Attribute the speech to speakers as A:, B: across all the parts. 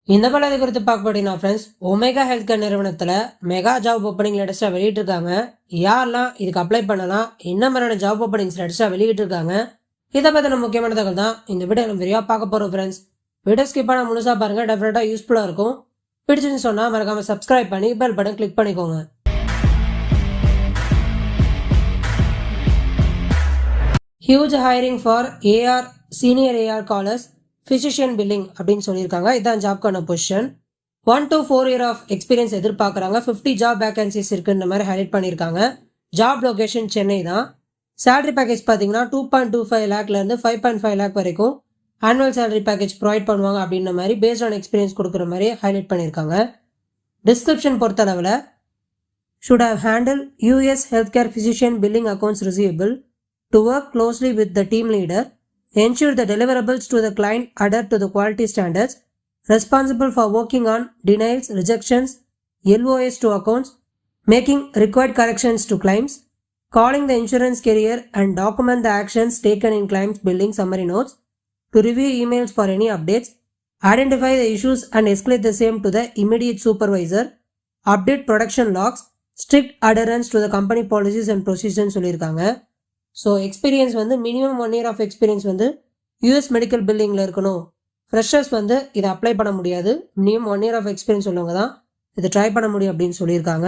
A: இந்த பலதை குறித்து பார்க்க போட்டீங்கன்னா ஃப்ரெண்ட்ஸ், ஒமேகா ஹெல்த் கேர் நிறுவனத்தில் மெகா ஜாப் ஓப்பனிங் லேட்டஸ்ட்டாக வெளியிட்டிருக்காங்க. யாரெல்லாம் இதுக்கு அப்ளை பண்ணலாம், என்ன மாதிரியான ஜாப் ஓப்பனிங்ஸ் லேட்டஸ்ட்டாக வெளியிட்டிருக்காங்க, இதை பற்றின முக்கியமான தகவல் தான் இந்த வீடியோ நம்ம விரிவாக பார்க்க போகிறோம் ஃப்ரெண்ட்ஸ். வீடியோ ஸ்கிப் பண்ண முழுசாக பாருங்கள், டெஃபினட்டாக யூஸ்ஃபுல்லாக இருக்கும். பிடிச்சுன்னு சொன்னால் மறக்காமல் சப்ஸ்கிரைப் பண்ணி பெல் பட்டன் கிளிக் பண்ணிக்கோங்க. Huge hiring for AR senior AR callers physician billing அப்படின்னு சொல்லியிருக்காங்க. இதுதான் ஜாப்க்கான position. 1 to 4 year of experience எதிர்பார்க்குறாங்க. 50 ஜாப் வேகன்சிஸ் இருக்குன்ற மாதிரி ஹைலைட் பண்ணியிருக்காங்க. ஜாப் லொகேஷன் சென்னை தான். சேலரி பேக்கேஜ் பார்த்தீங்கன்னா 2.25 லேக்லேருந்து 5.5 லேக் வரைக்கும் ஆனுவல் சேலரி பேக்கேஜ் ப்ரொவைட் பண்ணுவாங்க அப்படின்ற மாதிரி பேஸ்ட் ஆன் எக்ஸ்பீரியன்ஸ் கொடுக்குற மாதிரி ஹைலைட் பண்ணியிருக்காங்க. டிஸ்கிரிப்ஷன் பொறுத்தளவில் should have handled US healthcare physician billing accounts receivable to work closely with the team leader, ensure the deliverables to the client adhere to the quality standards, responsible for working on denials, rejections, LOS to accounts, making required corrections to claims, calling the insurance carrier and document the actions taken in claims billing summary notes, to review emails for any updates, identify the issues and escalate the same to the immediate supervisor, update production logs, strict adherence to the company policies and procedures சொல்லியிருக்காங்க. So experience வந்து minimum 1 year of experience வந்து US medical பில்லிங்கில் இருக்கணும். Freshers வந்து இதை apply பண்ண முடியாது. Minimum 1 year of experience உள்ளவங்க தான் இதை ட்ரை பண்ண முடியும் அப்படின்னு சொல்லியிருக்காங்க.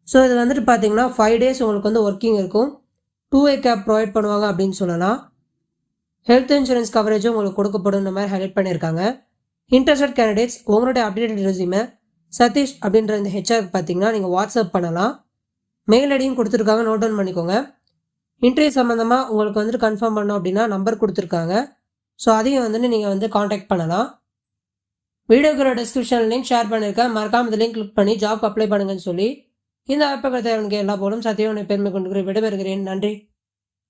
A: ஸோ இது வந்துட்டு பார்த்தீங்கன்னா 5 days உங்களுக்கு வந்து ஒர்க்கிங் இருக்கும். 2-way கேப் ப்ரொவைட் பண்ணுவாங்க அப்படின்னு சொல்லலாம். ஹெல்த் இன்சூரன்ஸ் கவரேஜும் உங்களுக்கு கொடுக்கப்படும் இந்த மாதிரி ஹைலைட் பண்ணியிருக்காங்க. இன்ட்ரெஸ்டட் கேண்டிடேட்ஸ் உங்களுடைய அப்டேட்டட் ரெஸ்யூமை சதீஷ் அப்படின்ற இந்த ஹெச்ஆருக்கு பார்த்தீங்கன்னா நீங்கள் வாட்ஸ்அப் பண்ணலாம். மெயில் ஐடியும் கொடுத்துருக்காங்க, நோட் டவுன் பண்ணிக்கோங்க. இன்டர்வியூ சம்மந்தமாக உங்களுக்கு வந்துட்டு கன்ஃபார்ம் பண்ணோம் அப்படின்னா நம்பர் கொடுத்துருக்காங்க. ஸோ அதையும் வந்துட்டு நீங்கள் வந்து காண்டாக்ட் பண்ணலாம். வீடியோக்குள்ள டிஸ்கிரிப்ஷன் லிங்க் ஷேர் பண்ணியிருக்கேன். மறக்காம இந்த லிங்க் கிளிக் பண்ணி ஜாப் அப்ளை பண்ணுங்கன்னு சொல்லி இந்த ஆப்பை தேவையான எல்லா போலும் சத்தியம் பெருமை கொண்டு விடைபெறுகிறேன். நன்றி.